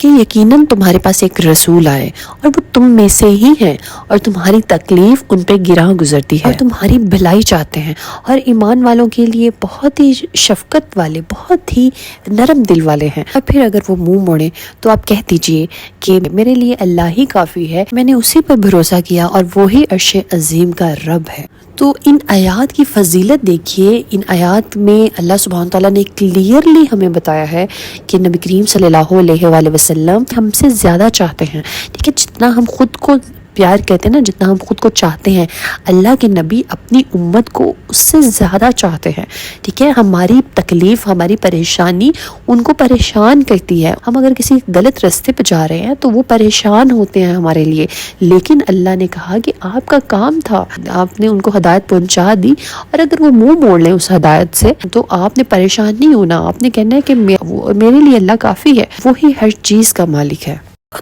کہ یقیناً تمہارے پاس ایک رسول آئے اور وہ تم میں سے ہی ہیں اور تمہاری تکلیف ان پہ گراں گزرتی ہے اور تمہاری بھلائی چاہتے ہیں اور ایمان والوں کے لیے بہت ہی شفقت والے، بہت ہی نرم دل والے ہیں۔ اور پھر اگر وہ منہ موڑیں تو آپ کہہ دیجئے کہ میرے لیے اللہ ہی کافی ہے، میں نے اسی پر بھروسہ کیا اور وہی عرش عظیم کا رب ہے۔ تو ان آیات کی فضیلت دیکھیے، ان آیات میں اللہ سبحانہ تعالیٰ نے کلیئرلی ہمیں بتایا ہے کہ نبی کریم صلی اللہ علیہ وآلہ وسلم ہم سے زیادہ چاہتے ہیں، ٹھیک ہے، جتنا ہم خود کو پیار کہتے ہیں نا، جتنا ہم خود کو چاہتے ہیں، اللہ کے نبی اپنی امت کو اس سے زیادہ چاہتے ہیں، ٹھیک ہے۔ ہماری تکلیف، ہماری پریشانی ان کو پریشان کرتی ہے۔ ہم اگر کسی غلط راستے پہ جا رہے ہیں تو وہ پریشان ہوتے ہیں ہمارے لیے، لیکن اللہ نے کہا کہ آپ کا کام تھا، آپ نے ان کو ہدایت پہنچا دی، اور اگر وہ منہ موڑ لیں اس ہدایت سے تو آپ نے پریشان نہیں ہونا، آپ نے کہنا ہے کہ میرے لیے اللہ کافی ہے، وہی ہر چیز کا مالک ہے۔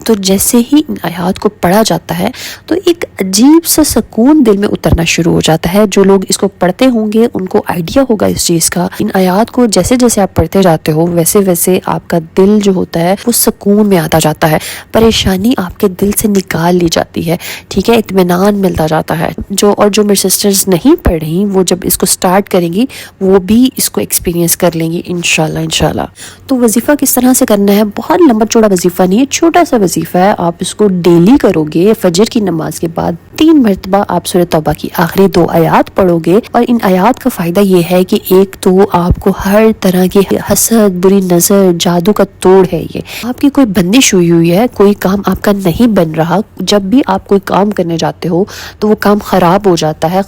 تو جیسے ہی ان آیات کو پڑھا جاتا ہے تو ایک عجیب سا سکون دل میں اترنا شروع ہو جاتا ہے۔ جو لوگ اس کو پڑھتے ہوں گے ان کو آئیڈیا ہوگا اس چیز کا۔ ان آیات کو جیسے جیسے آپ پڑھتے جاتے ہو ویسے ویسے آپ کا دل جو ہوتا ہے وہ سکون میں آتا جاتا ہے، پریشانی آپ کے دل سے نکال لی جاتی ہے، ٹھیک ہے، اطمینان ملتا جاتا ہے۔ جو میرے سسٹرز نہیں پڑھ رہی وہ جب اس کو سٹارٹ کریں گی وہ بھی اس کو ایکسپیرینس کر لیں گی انشاءاللہ۔ تو وظیفہ کس طرح سے کرنا ہے؟ بہت لمبا چوڑا وظیفہ نہیں ہے، چھوٹا سا وظیفہ ہے۔ آپ اس کو ڈیلی کرو گے، فجر کی نماز کے بعد 3 مرتبہ آپ سورہ توبہ کی آخری 2 آیات پڑھو گے، اور ان آیات کا فائدہ یہ ہے کہ ایک تو آپ کو ہر طرح کی حسد، بری نظر، جادو کا توڑ ہے، یہ آپ کی کوئی بندش ہوئی ہے، کوئی کام آپ کا نہیں بن رہا۔ جب بھی آپ کوئی کام کرنے جاتے ہو تو وہ کام خراب ہو جاتا ہے،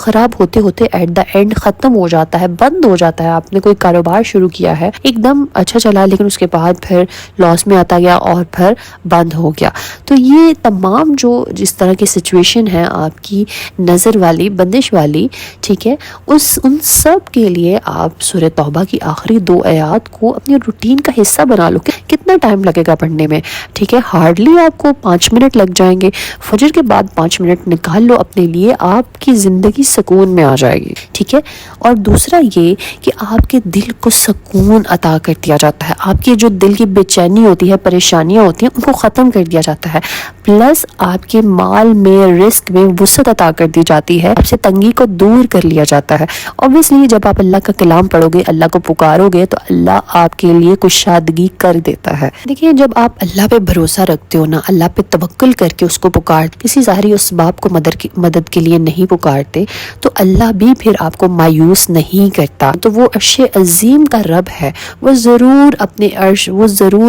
خراب ہوتے ہوتے ایٹ دا اینڈ ختم ہو جاتا ہے، بند ہو جاتا ہے۔ آپ نے کوئی کاروبار شروع کیا ہے، ایک دم اچھا چلا لیکن اس کے بعد پھر لاس میں آتا گیا اور پھر بند ہو گیا۔ تو یہ تمام جو جس طرح کی سچویشن ہے آپ کی نظر والی، بندش والی، ٹھیک ہے، ان سب کے لیے آپ سورہ توبہ کی آخری 2 آیات کو اپنے روٹین کا حصہ بنا لو۔ کتنا ٹائم لگے گا پڑھنے میں؟ ٹھیک ہے، ہارڈلی آپ کو 5 منٹ لگ جائیں گے۔ فجر کے بعد 5 منٹ نکال لو اپنے لیے، آپ کی زندگی سکون میں آ جائے گی، ٹھیک ہے۔ اور دوسرا یہ کہ آپ کے دل کو سکون عطا کر دیا جاتا ہے، آپ کی جو دل کی بے چینی ہوتی ہے، پریشانیاں ہوتی ہیں، ان کو ختم کر دیا جاتا ہے، پلس آپ کے مال میں، رزق میں وسعت عطا کر دی جاتی ہے، آپ سے تنگی کو دور کر لیا جاتا ہے۔ اوبویسلی جب آپ اللہ کا کلام پڑھو گے، اللہ کو پکارو گے تو اللہ آپ کے لیے کشادگی کر دیتا ہے۔ دیکھیں، جب آپ اللہ پہ بھروسہ رکھتے ہو نا، اللہ پہ توکل کر کے اس کو پکارتے، کسی ظاہری اسباب کو مدد کے لیے نہیں پکارتے، تو اللہ بھی پھر آپ کو مایوس نہیں کرتا۔ تو وہ عرش عظیم کا رب ہے، وہ ضرور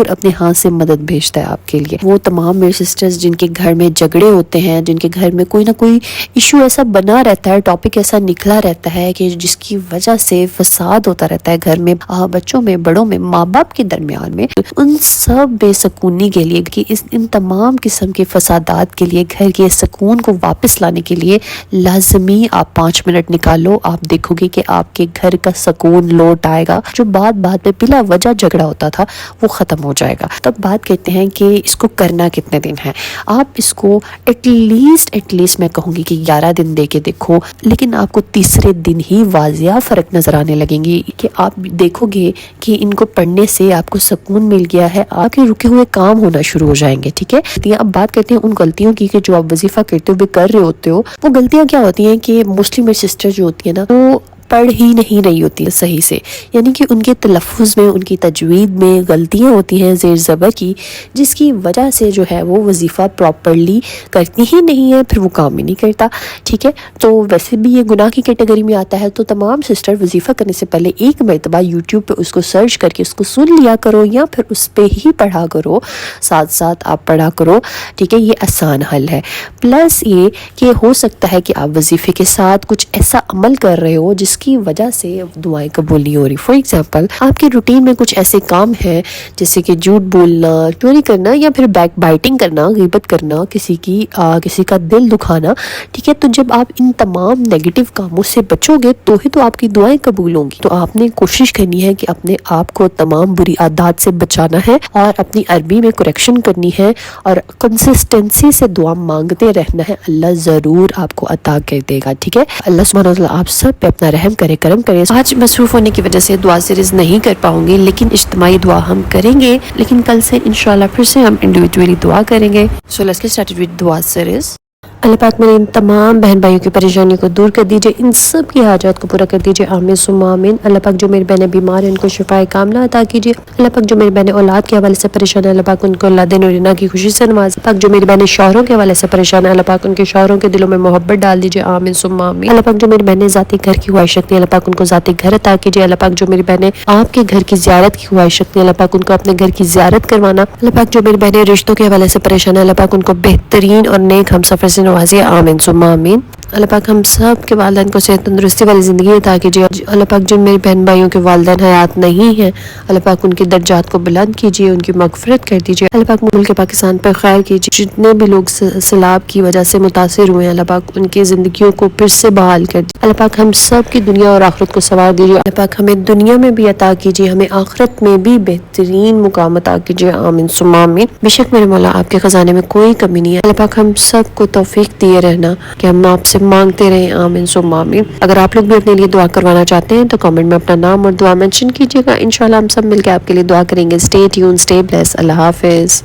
اپنے ہاتھ سے مدد بھیجتا ہے آپ کے لیے۔ وہ تمام میرے سسٹرز جن کے گھر میں جھگڑے ہوتے ہیں، جن کے گھر میں کوئی نہ کوئی ایشو ایسا بنا رہتا ہے، ٹاپک ایسا نکلا رہتا ہے کہ جس کی وجہ سے فساد ہوتا رہتا ہے گھر میں، بچوں میں، بڑوں میں، ماں باپ کے درمیان میں، ان سب بے سکونی کے لیے، کہ ان تمام قسم کے فسادات کے لیے، گھر کے سکون کو واپس لانے کے لیے لازمی آپ 5 منٹ نکالو۔ آپ دیکھو گے کہ آپ کے گھر کا سکون لوٹ آئے گا، جو بات پہ بلا وجہ جھگڑا ہوتا تھا وہ ختم ہو جائے گا۔ تب بات کہتے ہیں کہ اس کو کرنا کتنے دن ہے؟ آپ اس کو ایٹ لیسٹ میں کہوں گی کہ 11 دن دے کے دیکھو، لیکن آپ کو تیسرے دن ہی واضح فرق نظر آنے لگیں گی کہ آپ دیکھو گے کہ ان کو پڑھنے سے آپ کو سکون مل گیا ہے، آپ کے رکے ہوئے کام ہونا شروع ہو جائیں گے، ٹھیک ہے۔ اب بات کرتے ہیں ان غلطیوں کی کہ جو آپ وظیفہ کرتے ہو بھی کر رہے ہوتے ہو۔ وہ غلطیاں کیا ہوتی ہیں کہ موسٹلی میری سسٹر جو ہوتی ہے نا، وہ پڑھ ہی نہیں رہی ہوتی صحیح سے، یعنی کہ ان کے تلفظ میں، ان کی تجوید میں غلطیاں ہوتی ہیں زیر زبر کی، جس کی وجہ سے جو ہے وہ وظیفہ پراپرلی کرتی ہی نہیں ہے، پھر وہ کام ہی نہیں کرتا، ٹھیک ہے۔ تو ویسے بھی یہ گناہ کی کیٹیگری میں آتا ہے۔ تو تمام سسٹر وظیفہ کرنے سے پہلے ایک مرتبہ یوٹیوب پہ اس کو سرچ کر کے اس کو سن لیا کرو، یا پھر اس پہ ہی پڑھا کرو، ساتھ ساتھ آپ پڑھا کرو، ٹھیک ہے۔ یہ آسان حل ہے۔ پلس یہ کہ ہو سکتا ہے کہ آپ وظیفے کے ساتھ کچھ ایسا عمل کر رہے ہو جس کی وجہ سے دعائیں قبول نہیں ہو رہی۔ فار ایگزامپل، آپ کے روٹین میں کچھ ایسے کام ہیں جیسے کہ جھوٹ بولنا، چوری کرنا، یا پھر بیک بائٹنگ کرنا، غیبت کرنا، کسی کا دل دکھانا، ٹھیک ہے۔ تو جب آپ ان تمام نیگیٹو کاموں سے بچو گے تو ہی تو آپ کی دعائیں قبول ہوں گی۔ تو آپ نے کوشش کرنی ہے کہ اپنے آپ کو تمام بری عادات سے بچانا ہے، اور اپنی عربی میں کریکشن کرنی ہے، اور کنسسٹنسی سے دعا مانگتے رہنا ہے۔ اللہ ضرور آپ کو عطا کر دے گا، ٹھیک ہے۔ اللہ سبحانہ وتعالی آپ سب پہ اپنا رحم کرم کرے. آج مصروف ہونے کی وجہ سے دعا سیریز نہیں کر پاؤں گی، لیکن اجتماعی دعا ہم کریں گے. لیکن کل سے انشاءاللہ پھر سے ہم انڈیویجولی دعا کریں گے. So let's get started with دعا سیریز. اللہ پاک میرے ان تمام بہن بھائیوں کی پریشانی کو دور کر دیجئے، ان سب کی حاجات کو پورا کر دیجئے، آمین ثم آمین. اللہ پاک جو میری بہنیں بیمار ہیں ان کو شفائے کاملہ عطا کیجئے. اللہ پاک جو میری بہنیں اولاد کے حوالے سے پریشان ہیں، اللہ پاک ان کو اللہ دین اور انا کی خوشی سے نواز. اللہ پاک جو میری بہنیں شوہروں کے حوالے سے پریشان ہیں، اللہ پاک ان کے شوہروں کے دلوں میں محبت ڈال دیجئے، آمین ثم آمین. اللہ پاک جو میری بہنیں ذاتی گھر کی خواہش رکھتی ہیں، اللہ پاک ان کو ذاتی گھر عطا کیجئے. اللہ پاک جو میری بہنیں آپ کے گھر کی زیارت کی خواہش رکھتی ہیں، اللہ پاک ان کو اپنے گھر کی زیارت کروانا. اللہ پاک جو میری بہنیں رشتوں کے حوالے سے پریشان ہیں، اللہ پاک ان کو بہترین اور نیک ہم سفر سے نوازیے، آمین ثم آمین. اللہ پاک ہم سب کے والدین کو صحت تندرستی والی زندگی عطا کیجیے. اللہ پاک جن میری بہن بھائیوں کے والدین حیات نہیں ہیں، اللہ پاک ان کے درجات کو بلند کیجیے، ان کی مغفرت کر دیجیے. اللہ پاک ملک پاکستان پر خیر کیجیے. جتنے بھی لوگ سیلاب کی وجہ سے متاثر ہوئے ہیں، اللہ پاک ان کی زندگیوں کو پھر سے بحال کر دیجیے. اللہ پاک ہم سب کی دنیا اور آخرت کو سنوار دیجیے. اللہ پاک ہمیں دنیا میں بھی عطا کیجیے، ہمیں آخرت میں بھی بہترین مقام عطا کیجیے، آمین ثم آمین. بے شک میرے مولا آپ کے خزانے میں کوئی کمی نہیں ہے. اللہ پاک ہم سب کو توفیق دیے رہنا کہ ہم آپ سے مانگتے رہیں، آمین ثم آمین. اگر آپ لوگ بھی اپنے لیے دعا کروانا چاہتے ہیں تو کامنٹ میں اپنا نام اور دعا مینشن کیجیے گا. انشاءاللہ ہم سب مل کے آپ کے لیے دعا کریں گے. Stay tune, stay blessed. اللہ حافظ.